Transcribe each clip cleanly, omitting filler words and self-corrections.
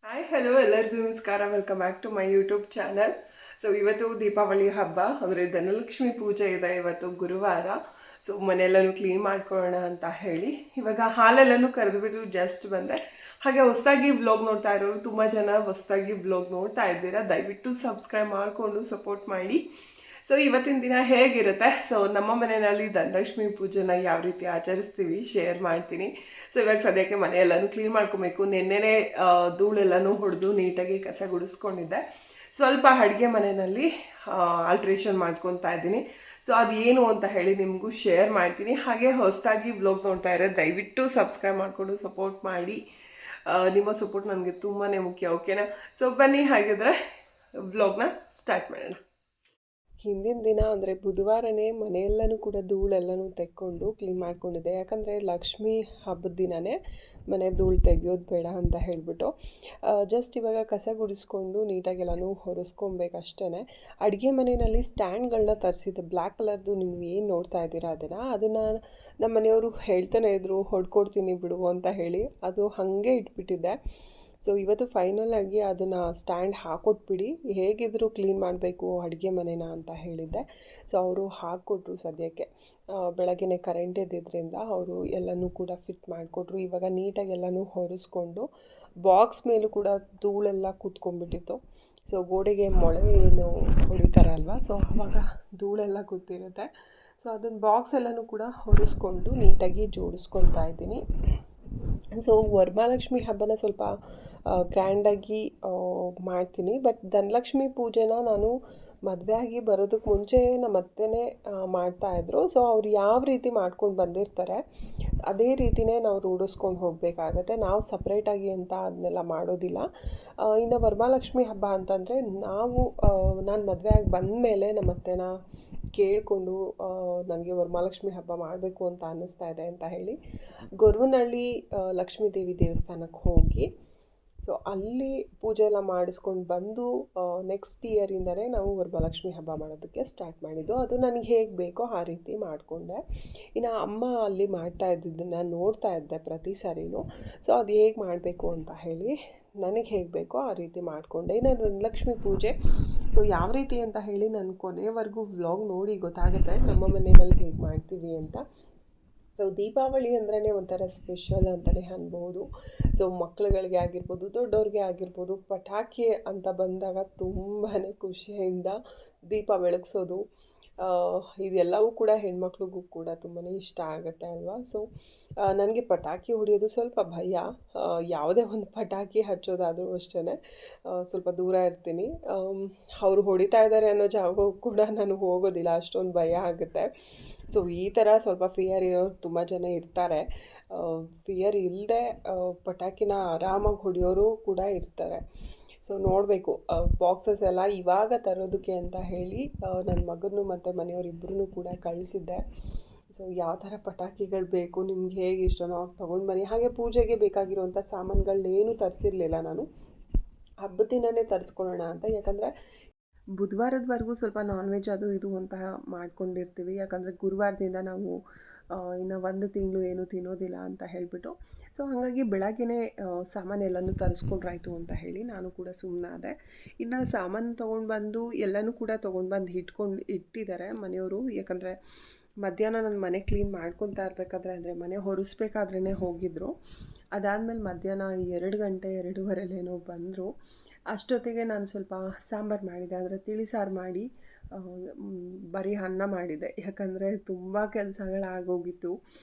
Hi hello ಎಲ್ಲರಿಗೂ ನಮಸ್ಕಾರ. Welcome back to my YouTube channel. So ಇವತ್ತು ದೀಪಾವಳಿ ಹಬ್ಬ ಅಂದರೆ ಧನಲಕ್ಷ್ಮಿ ಪೂಜೆ ಇದೆ. ಇವತ್ತು ಗುರುವಾರ. ಸೊ ಮನೆಯೆಲ್ಲನೂ ಕ್ಲೀನ್ ಮಾಡ್ಕೊಳ್ಳೋಣ ಅಂತ ಹೇಳಿ ಇವಾಗ ಹಾಲೆಲ್ಲನೂ ಕರೆದುಬಿಟ್ಟು ಜಸ್ಟ್ ಬಂದೆ. ಹಾಗೆ ಹೊಸದಾಗಿ ವ್ಲಾಗ್ ನೋಡ್ತಾ ಇರೋರು ತುಂಬ ಜನ ಹೊಸದಾಗಿ ವ್ಲಾಗ್ ನೋಡ್ತಾ ಇದ್ದೀರಾ. ದಯವಿಟ್ಟು ಸಬ್ಸ್ಕ್ರೈಬ್ ಮಾಡಿಕೊಂಡು ಸಪೋರ್ಟ್ ಮಾಡಿ. ಸೊ ಇವತ್ತಿನ ದಿನ ಹೇಗಿರುತ್ತೆ, ಸೊ ನಮ್ಮ ಮನೆಯಲ್ಲಿ ಧನಲಕ್ಷ್ಮಿ ಪೂಜೆನ ಯಾವ ರೀತಿ ಆಚರಿಸ್ತೀವಿ ಶೇರ್ ಮಾಡ್ತೀನಿ. ಸೊ ಇವಾಗ ಸದ್ಯಕ್ಕೆ ಮನೆಯೆಲ್ಲನೂ ಕ್ಲೀನ್ ಮಾಡ್ಕೊಬೇಕು. ನೆನ್ನೆನೇ ಧೂಳೆಲ್ಲನೂ ಹೊಡೆದು ನೀಟಾಗಿ ಕಸ ಗುಡಿಸ್ಕೊಂಡಿದ್ದೆ. ಸ್ವಲ್ಪ ಅಡುಗೆ ಮನೆಯಲ್ಲಿ ಆಲ್ಟ್ರೇಷನ್ ಮಾಡ್ಕೊತಾ ಇದ್ದೀನಿ. ಸೊ ಅದು ಏನು ಅಂತ ಹೇಳಿ ನಿಮಗೂ ಶೇರ್ ಮಾಡ್ತೀನಿ. ಹಾಗೆ ಹೊಸದಾಗಿ ವ್ಲಾಗ್ ನೋಡ್ತಾ ಇರೋದು ದಯವಿಟ್ಟು ಸಬ್ಸ್ಕ್ರೈಬ್ ಮಾಡಿಕೊಂಡು ಸಪೋರ್ಟ್ ಮಾಡಿ. ನಿಮ್ಮ ಸಪೋರ್ಟ್ ನನಗೆ ತುಂಬಾ ಮುಖ್ಯ, ಓಕೆನಾ? ಸೊ ಬನ್ನಿ ಹಾಗಿದ್ರೆ ವ್ಲಾಗ್ನ ಸ್ಟಾರ್ಟ್ ಮಾಡೋಣ. ಹಿಂದಿನ ದಿನ ಅಂದರೆ ಬುಧವಾರನೇ ಮನೆಯೆಲ್ಲನೂ ಕೂಡ ಧೂಳೆಲ್ಲನೂ ತೆಕ್ಕೊಂಡು ಕ್ಲೀನ್ ಮಾಡ್ಕೊಂಡಿದ್ದೆ. ಯಾಕಂದರೆ ಲಕ್ಷ್ಮೀ ಹಬ್ಬದ ದಿನವೇ ಮನೆ ಧೂಳು ತೆಗೆಯೋದು ಬೇಡ ಅಂತ ಹೇಳಿಬಿಟ್ಟು ಜಸ್ಟ್ ಇವಾಗ ಕಸ ಗುಡಿಸ್ಕೊಂಡು ನೀಟಾಗೆಲ್ಲನೂ ಹೊರಿಸ್ಕೊಬೇಕಷ್ಟೇ. ಅಡುಗೆ ಮನೆಯಲ್ಲಿ ಸ್ಟ್ಯಾಂಡ್ಗಳನ್ನ ತರಿಸಿದ್ದೆ, ಬ್ಲ್ಯಾಕ್ ಕಲರ್ದು. ನೀವು ಏನು ನೋಡ್ತಾ ಇದ್ದೀರಾ ಅದನ್ನು ನಮ್ಮ ಮನೆಯವರು ಹೇಳ್ತಾನೆ ಇದ್ದರು, ಹೊಡ್ಕೊಡ್ತೀನಿ ಬಿಡು ಅಂತ ಹೇಳಿ. ಅದು ಹಾಗೆ ಇಟ್ಬಿಟ್ಟಿದ್ದೆ. ಸೊ ಇವತ್ತು ಫೈನಲ್ ಆಗಿ ಅದನ್ನು ಸ್ಟ್ಯಾಂಡ್ ಹಾಕ್ಕೊಟ್ಬಿಡಿ, ಹೇಗಿದ್ದರೂ ಕ್ಲೀನ್ ಮಾಡಬೇಕು ಅಡುಗೆ ಮನೆನ ಅಂತ ಹೇಳಿದ್ದೆ. ಸೊ ಅವರು ಹಾಕ್ಕೊಟ್ರು. ಸದ್ಯಕ್ಕೆ ಬೆಳಗ್ಗೆ ಕರೆಂಟ್ ಇದ್ದಿದ್ದರಿಂದ ಅವರು ಎಲ್ಲನೂ ಕೂಡ ಫಿಟ್ ಮಾಡಿಕೊಟ್ರು. ಇವಾಗ ನೀಟಾಗಿ ಎಲ್ಲನೂ ಹೊರಿಸ್ಕೊಂಡು ಬಾಕ್ಸ್ ಮೇಲೂ ಕೂಡ ಧೂಳೆಲ್ಲ ಕೂತ್ಕೊಂಡ್ಬಿಟ್ಟಿತ್ತು. ಸೊ ಗೋಡೆಗೆ ಮೊಳೆ ಏನು ಹೊಡಿತಾರಲ್ವ, ಸೊ ಆವಾಗ ಧೂಳೆಲ್ಲ ಕೂತಿರುತ್ತೆ. ಸೊ ಅದನ್ನು ಬಾಕ್ಸ್ ಎಲ್ಲನೂ ಕೂಡ ಹೊರಿಸ್ಕೊಂಡು ನೀಟಾಗಿ ಜೋಡಿಸ್ಕೊಳ್ತಾ ಇದ್ದೀನಿ. ಸೊ ವರಮಹಾಲಕ್ಷ್ಮಿ ಹಬ್ಬನ ಸ್ವಲ್ಪ ಗ್ರ್ಯಾಂಡಾಗಿ ಮಾಡ್ತೀನಿ. ಬಟ್ ಧನಲಕ್ಷ್ಮಿ ಪೂಜೆನ ನಾನು ಮದುವೆ ಆಗಿ ಬರೋದಕ್ಕೆ ಮುಂಚೆ ನಮ್ಮ ಅತ್ತೆನೇ ಮಾಡ್ತಾಯಿದ್ರು. ಸೊ ಅವ್ರು ಯಾವ ರೀತಿ ಮಾಡ್ಕೊಂಡು ಬಂದಿರ್ತಾರೆ ಅದೇ ರೀತಿಯೇ ನಾವು ರೂಢಿಸ್ಕೊಂಡು ಹೋಗಬೇಕಾಗತ್ತೆ. ನಾವು ಸಪ್ರೇಟಾಗಿ ಅಂತ ಅದನ್ನೆಲ್ಲ ಮಾಡೋದಿಲ್ಲ. ಇನ್ನು ವರಮಹಾಲಕ್ಷ್ಮಿ ಹಬ್ಬ ಅಂತಂದರೆ ನಾನು ಮದುವೆ ಆಗಿ ಬಂದಮೇಲೆ ನಮ್ಮ ಅತ್ತೆನ ಕೇಳಿಕೊಂಡು ನನಗೆ ವರಮಹಾಲಕ್ಷ್ಮಿ ಹಬ್ಬ ಮಾಡಬೇಕು ಅಂತ ಅನ್ನಿಸ್ತಾ ಇದೆ ಅಂತ ಹೇಳಿ ಗೊರವನಹಳ್ಳಿ ಲಕ್ಷ್ಮೀ ದೇವಿ ದೇವಸ್ಥಾನಕ್ಕೆ ಹೋಗಿ ಸೊ ಅಲ್ಲಿ ಪೂಜೆ ಎಲ್ಲ ಮಾಡಿಸ್ಕೊಂಡು ಬಂದು ನೆಕ್ಸ್ಟ್ ಇಯರಿಂದನೇ ನಾವು ವರಮಹಾಲಕ್ಷ್ಮಿ ಹಬ್ಬ ಮಾಡೋದಕ್ಕೆ ಸ್ಟಾರ್ಟ್ ಮಾಡಿದ್ದು. ಅದು ನನಗೆ ಹೇಗೆ ಬೇಕೋ ಆ ರೀತಿ ಮಾಡಿಕೊಂಡೆ. ಇನ್ನು ಅಮ್ಮ ಅಲ್ಲಿ ಮಾಡ್ತಾ ಇದ್ದಿದ್ದನ್ನು ನೋಡ್ತಾ ಇದ್ದೆ ಪ್ರತಿ ಸಾರಿನೂ. ಸೊ ಅದು ಹೇಗೆ ಮಾಡಬೇಕು ಅಂತ ಹೇಳಿ ನನಗೆ ಹೇಗೆ ಬೇಕೋ ಆ ರೀತಿ ಮಾಡಿಕೊಂಡೆ. ಇನ್ನು ಧನಲಕ್ಷ್ಮಿ ಪೂಜೆ ಸೊ ಯಾವ ರೀತಿ ಅಂತ ಹೇಳಿ ನಾನು ಕೊನೆಯವರೆಗೂ ವ್ಲಾಗ್ ನೋಡಿ ಗೊತ್ತಾಗುತ್ತೆ ನಮ್ಮ ಮನೆಯಲ್ಲಿ ಹೇಗೆ ಮಾಡ್ತೀವಿ ಅಂತ. ಸೊ ದೀಪಾವಳಿ ಅಂದ್ರೇ ಒಂಥರ ಸ್ಪೆಷಲ್ ಅಂತಲೇ ಅನ್ಬೋದು. ಸೊ ಮಕ್ಳುಗಳಿಗೆ ಆಗಿರ್ಬೋದು, ದೊಡ್ಡವ್ರಿಗೆ ಆಗಿರ್ಬೋದು, ಪಟಾಕಿ ಅಂತ ಬಂದಾಗ ತುಂಬಾ ಖುಷಿಯಿಂದ ದೀಪ ಬೆಳಗ್ಸೋದು, ಇದೆಲ್ಲವೂ ಕೂಡ ಹೆಣ್ಮಕ್ಳಿಗೂ ಕೂಡ ತುಂಬಾ ಇಷ್ಟ ಆಗುತ್ತೆ ಅಲ್ವಾ. ಸೊ ನನಗೆ ಪಟಾಕಿ ಹೊಡೆಯೋದು ಸ್ವಲ್ಪ ಭಯ. ಯಾವುದೇ ಒಂದು ಪಟಾಕಿ ಹಚ್ಚೋದಾದರೂ ಅಷ್ಟೇ ಸ್ವಲ್ಪ ದೂರ ಇರ್ತೀನಿ. ಅವರು ಹೊಡಿತಾ ಇದ್ದಾರೆ ಅನ್ನೋ ಜಾಗಕ್ಕೂ ಕೂಡ ನಾನು ಹೋಗೋದಿಲ್ಲ, ಅಷ್ಟೊಂದು ಭಯ ಆಗುತ್ತೆ. ಸೊ ಈ ಥರ ಸ್ವಲ್ಪ ಫಿಯರ್ ಇರೋರು ತುಂಬ ಜನ ಇರ್ತಾರೆ. ಫಿಯರ್ ಇಲ್ಲದೆ ಪಟಾಕಿನ ಆರಾಮಾಗಿ ಹೊಡೆಯೋರು ಕೂಡ ಇರ್ತಾರೆ. ಸೊ ನೋಡಬೇಕು. ಬಾಕ್ಸಸ್ ಎಲ್ಲ ಇವಾಗ ತರೋದಕ್ಕೆ ಅಂತ ಹೇಳಿ ನನ್ನ ಮಗನೂ ಮತ್ತು ಮನೆಯವರಿಬ್ಬರೂ ಕೂಡ ಕಳಿಸಿದ್ದೆ. ಸೊ ಯಾವ ಥರ ಪಟಾಕಿಗಳು ಬೇಕು, ನಿಮ್ಗೆ ಹೇಗೆ ಇಷ್ಟನೋ ತೊಗೊಂಡು ಬನ್ನಿ. ಹಾಗೆ ಪೂಜೆಗೆ ಬೇಕಾಗಿರುವಂಥ ಸಾಮಾನುಗಳನ್ನೇನು ತರಿಸಿರಲಿಲ್ಲ ನಾನು, ಹಬ್ಬದ ದಿನವೇ ತರಿಸ್ಕೊಳ್ಳೋಣ ಅಂತ. ಯಾಕಂದರೆ ಬುಧವಾರದವರೆಗೂ ಸ್ವಲ್ಪ ನಾನ್ ವೆಜ್ ಅದು ಇದು ಅಂತ ಮಾಡ್ಕೊಂಡಿರ್ತೀವಿ. ಯಾಕಂದರೆ ಗುರುವಾರದಿಂದ ನಾವು ಇನ್ನು ಒಂದು ತಿಂಗಳು ಏನೂ ತಿನ್ನೋದಿಲ್ಲ ಅಂತ ಹೇಳಿಬಿಟ್ಟು. ಸೊ ಹಾಗಾಗಿ ಬೆಳಗ್ಗೆನೇ ಸಾಮಾನೆಲ್ಲನೂ ತರಿಸ್ಕೊಂಡ್ರಾಯ್ತು ಅಂತ ಹೇಳಿ ನಾನು ಕೂಡ ಸುಮ್ಮನಾದೆ. ಇನ್ನು ಸಾಮಾನು ತೊಗೊಂಡು ಬಂದು ಎಲ್ಲನೂ ಕೂಡ ತೊಗೊಂಡು ಬಂದು ಇಟ್ಟಿದ್ದಾರೆ ಮನೆಯವರು. ಯಾಕಂದರೆ ಮಧ್ಯಾಹ್ನ ನನ್ನ ಮನೆ ಕ್ಲೀನ್ ಮಾಡ್ಕೊತಾ ಇರಬೇಕಾದ್ರೆ, ಅಂದರೆ ಮನೆ ಹೊರಿಸ್ಬೇಕಾದ್ರೇ ಹೋಗಿದ್ದರು. ಅದಾದಮೇಲೆ ಮಧ್ಯಾಹ್ನ 2 ಗಂಟೆ 2:15 ಬಂದರು. ಅಷ್ಟೊತ್ತಿಗೆ ನಾನು ಸ್ವಲ್ಪ ಸಾಂಬಾರು ಮಾಡಿದೆ, ಅಂದರೆ ತಿಳಿ ಸಾರು ಮಾಡಿ ಬರೀ ಅನ್ನ ಮಾಡಿದೆ. ಯಾಕಂದರೆ ತುಂಬ ಕೆಲಸಗಳಾಗೋಗಿತ್ತು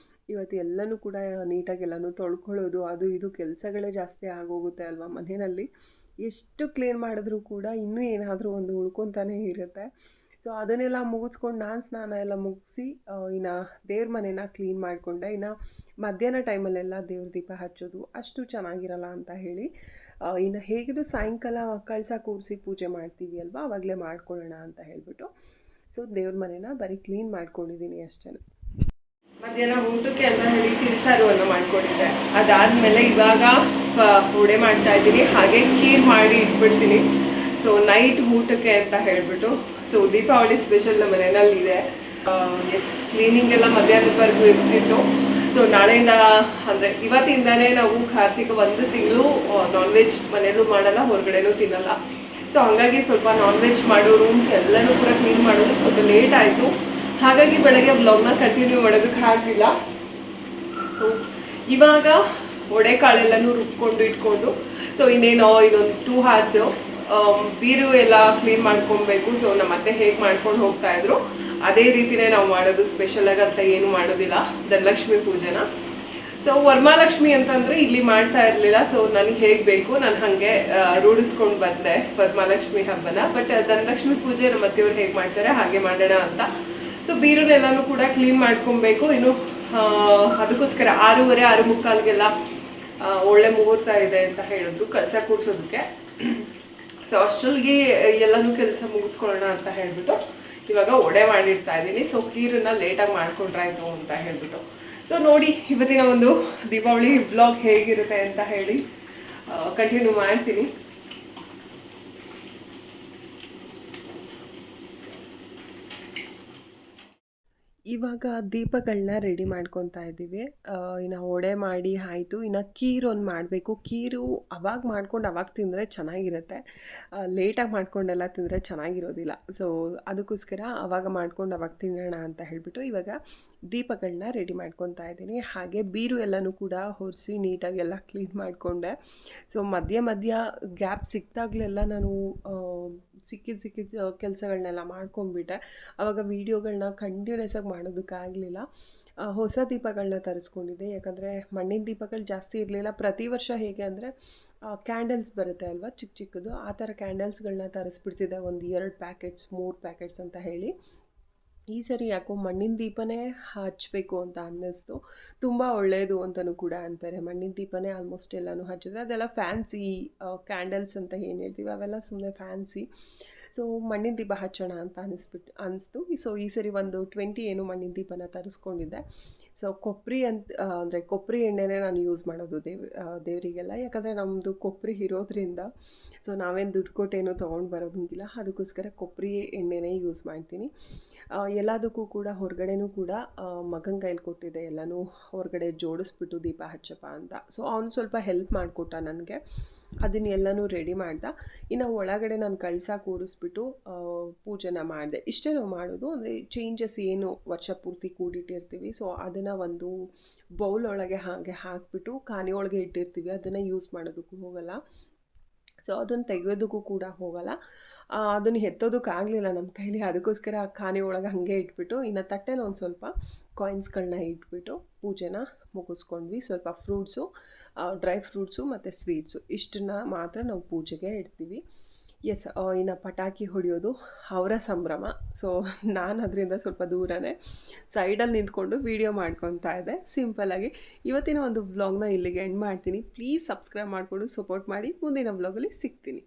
ಇವತ್ತು. ಎಲ್ಲನೂ ಕೂಡ ನೀಟಾಗಿ ಎಲ್ಲನೂ ತೊಳ್ಕೊಳ್ಳೋದು ಅದು ಇದು ಕೆಲಸಗಳೇ ಜಾಸ್ತಿ ಆಗೋಗುತ್ತೆ ಅಲ್ವಾ. ಮನೆಯಲ್ಲಿ ಎಷ್ಟು ಕ್ಲೀನ್ ಮಾಡಿದ್ರೂ ಕೂಡ ಇನ್ನೂ ಏನಾದರೂ ಒಂದು ಉಳ್ಕೊತಾನೇ ಇರುತ್ತೆ. ಸೊ ಅದನ್ನೆಲ್ಲ ಮುಗಿಸ್ಕೊಂಡು ನಾನು ಸ್ನಾನ ಎಲ್ಲ ಮುಗಿಸಿ ಇನ್ನು ದೇವ್ರ ಮನೇನ ಕ್ಲೀನ್ ಮಾಡಿಕೊಂಡೆ. ಇನ್ನು ಮಧ್ಯಾಹ್ನ ಟೈಮಲ್ಲೆಲ್ಲ ದೇವ್ರ ದೀಪ ಹಚ್ಚೋದು ಅಷ್ಟು ಚೆನ್ನಾಗಿರಲ್ಲ ಅಂತ ಹೇಳಿ ಇನ್ನು ಹೇಗಿದ್ರು ಸಾಯಂಕಾಲ ಕಳಸ ಕೂರಿಸಿ ಪೂಜೆ ಮಾಡ್ತೀವಿ ಅಲ್ವಾ, ಆವಾಗಲೇ ಮಾಡ್ಕೊಳ್ಳೋಣ ಅಂತ ಹೇಳಿಬಿಟ್ಟು ಸೊ ದೇವ್ರ ಮನೇನ ಬರೀ ಕ್ಲೀನ್ ಮಾಡ್ಕೊಂಡಿದ್ದೀನಿ ಅಷ್ಟೇ. ಮಧ್ಯಾಹ್ನ ಊಟಕ್ಕೆ ಅಂತ ಹೇಳಿ ತಿಳಿಸಾರುವನ್ನು ಮಾಡ್ಕೊಂಡಿದ್ದೆ. ಅದಾದಮೇಲೆ ಇವಾಗ ವಡೆ ಮಾಡ್ತಾಯಿದ್ದೀನಿ, ಹಾಗೆ ಖೀರ್ ಮಾಡಿ ಇಟ್ಬಿಡ್ತೀನಿ. ಸೊ ನೈಟ್ ಊಟಕ್ಕೆ ಅಂತ ಹೇಳಿಬಿಟ್ಟು ಸೊ ದೀಪಾವಳಿ ಸ್ಪೆಷಲ್ ನಮ್ಮ ಮನೆಯಲ್ಲಿದೆ. ಕ್ಲೀನಿಂಗ್ ಎಲ್ಲ ಮಧ್ಯಾಹ್ನದವರೆಗೂ ಇರ್ತಿತ್ತು. ಸೊ ನಾಳೆಯಿಂದ ಅಂದರೆ ಇವತ್ತಿಂದನೇ ನಾವು ಕಾರ್ತಿಕ 1 ತಿಂಗಳು ನಾನ್ ನಾನ್ ವೆಜ್ ಮನೆಯಲ್ಲೂ ಮಾಡಲ್ಲ, ಹೊರಗಡೆನೂ ತಿನ್ನಲ್ಲ. ಸೊ ಹಾಗಾಗಿ ಸ್ವಲ್ಪ ನಾನ್ ವೆಜ್ ಮಾಡೋ ರೂಮ್ಸ್ ಎಲ್ಲನೂ ಕೂಡ ಕ್ಲೀನ್ ಮಾಡೋದು ಸ್ವಲ್ಪ ಲೇಟ್ ಆಯಿತು. ಹಾಗಾಗಿ ಬೆಳಗ್ಗೆ ವ್ಲಾಗ್ನ ಕಂಟಿನ್ಯೂ ಮಾಡೋದಕ್ಕೆ ಆಗಲಿಲ್ಲ. ಸೊ ಇವಾಗ ಒಡೆಕಾಳೆಲ್ಲನೂ ರುಬ್ಕೊಂಡು ಇಟ್ಕೊಂಡು, ಸೊ ಇನ್ನೇನು ಇನ್ನೊಂದು 2 hours ಬೀರು ಎಲ್ಲ ಕ್ಲೀನ್ ಮಾಡ್ಕೊಬೇಕು. ಸೊ ನಮ್ಮ ಅತ್ತೆ ಹೇಗೆ ಮಾಡ್ಕೊಂಡು ಹೋಗ್ತಾ ಇದ್ರು ಅದೇ ರೀತಿಯೇ ನಾವು ಮಾಡೋದು, ಸ್ಪೆಷಲಾಗಿ ಅಂತ ಏನು ಮಾಡೋದಿಲ್ಲ ಧನಲಕ್ಷ್ಮಿ ಪೂಜೆನ. ಸೊ ವರಮಹಾಲಕ್ಷ್ಮಿ ಅಂತಂದರೆ ಇಲ್ಲಿ ಮಾಡ್ತಾ ಇರಲಿಲ್ಲ. ಸೊ ನನಗೆ ಹೇಗೆ ಬೇಕು ನಾನು ಹಾಗೆ ರೂಢಿಸ್ಕೊಂಡು ಬಂದೆ ವರಮಹಾಲಕ್ಷ್ಮಿ ಹಬ್ಬನ. ಬಟ್ ಧನಲಕ್ಷ್ಮಿ ಪೂಜೆ ನಮ್ಮ ಅತ್ತೆಯವ್ರು ಹೇಗೆ ಮಾಡ್ತಾರೆ ಹಾಗೆ ಮಾಡೋಣ ಅಂತ. ಸೊ ಬೀರನ್ನೆಲ್ಲನೂ ಕೂಡ ಕ್ಲೀನ್ ಮಾಡ್ಕೊಬೇಕು. ಇನ್ನು ಅದಕ್ಕೋಸ್ಕರ 6:30 6:45ಗೆಲ್ಲ ಒಳ್ಳೆ ಮುಹೂರ್ತ ಇದೆ ಅಂತ ಹೇಳಿದ್ರು ಕಳಸ ಕೂಡ್ಸೋದಕ್ಕೆ. ಸೊ ಅಷ್ಟೊಳಗೆ ಎಲ್ಲನೂ ಕೆಲಸ ಮುಗಿಸ್ಕೊಳ್ಳೋಣ ಅಂತ ಹೇಳ್ಬಿಟ್ಟು ಇವಾಗ ಒಡೆ ಮಾಡಿರ್ತಾ ಇದ್ದೀನಿ. ಸೊ ಖೀರನ್ನ ಲೇಟಾಗಿ ಮಾಡ್ಕೊಂಡ್ರಾಯ್ತು ಅಂತ ಹೇಳ್ಬಿಟ್ಟು. ಸೊ ನೋಡಿ ಇವತ್ತಿನ ಒಂದು ದೀಪಾವಳಿ ಬ್ಲಾಗ್ ಹೇಗಿರುತ್ತೆ ಅಂತ ಹೇಳಿ ಕಂಟಿನ್ಯೂ ಮಾಡ್ತೀನಿ. ಇವಾಗ ದೀಪಗಳನ್ನ ರೆಡಿ ಮಾಡ್ಕೊತಾ ಇದ್ದೀವಿ. ಇನ್ನು ಒಡೆ ಮಾಡಿ ಆಯಿತು. ಇನ್ನು ಕೀರೊಂದು ಮಾಡಬೇಕು. ಕೀರು ಅವಾಗ ಮಾಡ್ಕೊಂಡು ಅವಾಗ ತಿಂದರೆ ಚೆನ್ನಾಗಿರುತ್ತೆ, ಲೇಟಾಗಿ ಮಾಡ್ಕೊಂಡೆಲ್ಲ ತಿಂದರೆ ಚೆನ್ನಾಗಿರೋದಿಲ್ಲ. ಸೊ ಅದಕ್ಕೋಸ್ಕರ ಅವಾಗ ಮಾಡ್ಕೊಂಡು ಅವಾಗ ತಿನ್ನೋಣ ಅಂತ ಹೇಳಿಬಿಟ್ಟು ಇವಾಗ ದೀಪಗಳನ್ನ ರೆಡಿ ಮಾಡ್ಕೊತಾ ಇದ್ದೀನಿ. ಹಾಗೆ ಬೀರು ಎಲ್ಲನೂ ಕೂಡ ಒರೆಸಿ ನೀಟಾಗಿ ಎಲ್ಲ ಕ್ಲೀನ್ ಮಾಡಿಕೊಂಡೆ. ಸೊ ಮಧ್ಯ ಮಧ್ಯ ಗ್ಯಾಪ್ ಸಿಕ್ಕಿದಾಗಲೆಲ್ಲ ನಾನು ಸಿಕ್ಕಿದ ಕೆಲಸಗಳನ್ನೆಲ್ಲ ಮಾಡ್ಕೊಂಡ್ಬಿಟ್ಟೆ. ಆವಾಗ ವೀಡಿಯೋಗಳನ್ನ ಕಂಟಿನ್ಯೂಸ್ ಆಗಿ ಮಾಡೋದಕ್ಕಾಗಲಿಲ್ಲ. ಹೊಸ ದೀಪಗಳನ್ನ ತರಿಸ್ಕೊಂಡಿದ್ದೆ, ಯಾಕಂದರೆ ಮಣ್ಣಿನ ದೀಪಗಳು ಜಾಸ್ತಿ ಇರಲಿಲ್ಲ. ಪ್ರತಿ ವರ್ಷ ಹೇಗೆ ಅಂದರೆ ಕ್ಯಾಂಡಲ್ಸ್ ಬರುತ್ತೆ ಅಲ್ವಾ ಚಿಕ್ಕ ಚಿಕ್ಕದು, ಆ ಥರ ಕ್ಯಾಂಡಲ್ಸ್ಗಳನ್ನ ತರಿಸ್ಬಿಡ್ತಿದ್ದೆ, ಒಂದು 2 ಪ್ಯಾಕೆಟ್ಸ್ 3 ಪ್ಯಾಕೆಟ್ಸ್ ಅಂತ ಹೇಳಿ. ಈ ಸರಿ ಯಾಕೋ ಮಣ್ಣಿನ ದೀಪನೇ ಹಚ್ಚಬೇಕು ಅಂತ ಅನ್ನಿಸ್ತು. ತುಂಬ ಒಳ್ಳೆಯದು ಅಂತಲೂ ಕೂಡ ಅಂತಾರೆ. ಮಣ್ಣಿನ ದೀಪನೇ ಆಲ್ಮೋಸ್ಟ್ ಎಲ್ಲನೂ ಹಚ್ಚಿದ್ರೆ ಅದೆಲ್ಲ ಫ್ಯಾನ್ಸಿ ಕ್ಯಾಂಡಲ್ಸ್ ಅಂತ ಏನು ಹೇಳ್ತೀವಿ ಅವೆಲ್ಲ ಸುಮ್ಮನೆ ಫ್ಯಾನ್ಸಿ. ಸೊ ಮಣ್ಣಿನ ದೀಪ ಹಚ್ಚೋಣ ಅಂತ ಅನಿಸ್ತು. ಸೊ ಈ ಸರಿ ಒಂದು 20 ಏನು ಮಣ್ಣಿನ ದೀಪನ ತರಿಸ್ಕೊಂಡಿದ್ದೆ. ಸೊ ಕೊಬ್ಬರಿ ಅಂದರೆ ಕೊಬ್ಬರಿ ಎಣ್ಣೆನೇ ನಾನು ಯೂಸ್ ಮಾಡೋದು ದೇವರಿಗೆಲ್ಲ. ಯಾಕಂದರೆ ನಮ್ಮದು ಕೊಬ್ಬರಿ ಇರೋದ್ರಿಂದ ಸೊ ನಾವೇನು ದುಡ್ಡು ಕೊಟ್ಟೇನೂ ತೊಗೊಂಡು ಬರೋದಂಗಿಲ್ಲ. ಅದಕ್ಕೋಸ್ಕರ ಕೊಬ್ಬರಿ ಎಣ್ಣೆನೇ ಯೂಸ್ ಮಾಡ್ತೀನಿ. ಎಲ್ಲದಕ್ಕೂ ಕೂಡ ಹೊರಗಡೆನೂ ಕೂಡ ಮಗನ ಕೈಲಿ ಕೊಟ್ಟಿದ್ದೆ, ಎಲ್ಲನೂ ಹೊರಗಡೆ ಜೋಡಿಸ್ಬಿಟ್ಟು ದೀಪ ಹಚ್ಚಪ್ಪ ಅಂತ. ಸೊ ಅವ್ನು ಸ್ವಲ್ಪ ಹೆಲ್ಪ್ ಮಾಡಿಕೊಟ್ಟ ನನಗೆ, ಅದನ್ನೆಲ್ಲನೂ ರೆಡಿ ಮಾಡ್ದೆ. ಇನ್ನು ಒಳಗಡೆ ನಾನು ಕಳಸ ಕೂರಿಸ್ಬಿಟ್ಟು ಪೂಜೆನ ಮಾಡಿದೆ. ಇಷ್ಟೇ ನಾವು ಮಾಡೋದು. ಅಂದರೆ ಚೇಂಜಸ್ ಏನು ವರ್ಷ ಪೂರ್ತಿ ಕೂಡಿಟ್ಟಿರ್ತೀವಿ, ಸೊ ಅದನ್ನು ಒಂದು ಬೌಲ್ ಒಳಗೆ ಹಾಗೆ ಹಾಕಿಬಿಟ್ಟು ಖಾನೆ ಒಳಗೆ ಇಟ್ಟಿರ್ತೀವಿ, ಅದನ್ನು ಯೂಸ್ ಮಾಡೋದಕ್ಕೂ ಹೋಗಲ್ಲ. ಸೊ ಅದನ್ನು ತೆಗೆಯೋದಕ್ಕೂ ಕೂಡ ಹೋಗಲ್ಲ. ಅದನ್ನು ಎತ್ತೋದಕ್ಕಾಗಲಿಲ್ಲ ನಮ್ಮ ಕೈಲಿ. ಅದಕ್ಕೋಸ್ಕರ ಆ ಖಾನೆ ಒಳಗೆ ಹಾಗೆ ಇಟ್ಬಿಟ್ಟು ಇನ್ನು ತಟ್ಟೆಲಿ ಒಂದು ಸ್ವಲ್ಪ ಕಾಯಿನ್ಸ್ಗಳನ್ನ ಇಟ್ಬಿಟ್ಟು ಪೂಜೆನ ಮುಗಿಸ್ಕೊಂಡ್ವಿ. ಸ್ವಲ್ಪ ಫ್ರೂಟ್ಸು, ಡ್ರೈ ಫ್ರೂಟ್ಸು ಮತ್ತು ಸ್ವೀಟ್ಸು ಇಷ್ಟನ್ನ ಮಾತ್ರ ನಾವು ಪೂಜೆಗೆ ಇಡ್ತೀವಿ. ಎಸ್, ಇನ್ನು ಪಟಾಕಿ ಹೊಡೆಯೋದು ಅವರ ಸಂಭ್ರಮ. ಸೊ ನಾನು ಅದರಿಂದ ಸ್ವಲ್ಪ ದೂರನೇ ಸೈಡಲ್ಲಿ ನಿಂತ್ಕೊಂಡು ವೀಡಿಯೋ ಮಾಡ್ಕೊತಾ ಇದ್ದೆ ಸಿಂಪಲ್ಲಾಗಿ. ಇವತ್ತಿನ ಒಂದು ವ್ಲಾಗ್ನ ಇಲ್ಲಿಗೆ ಎಂಡ್ ಮಾಡ್ತೀನಿ. ಪ್ಲೀಸ್ ಸಬ್ಸ್ಕ್ರೈಬ್ ಮಾಡಿಕೊಂಡು ಸಪೋರ್ಟ್ ಮಾಡಿ. ಮುಂದಿನ ವ್ಲಾಗಲ್ಲಿ ಸಿಗ್ತೀನಿ.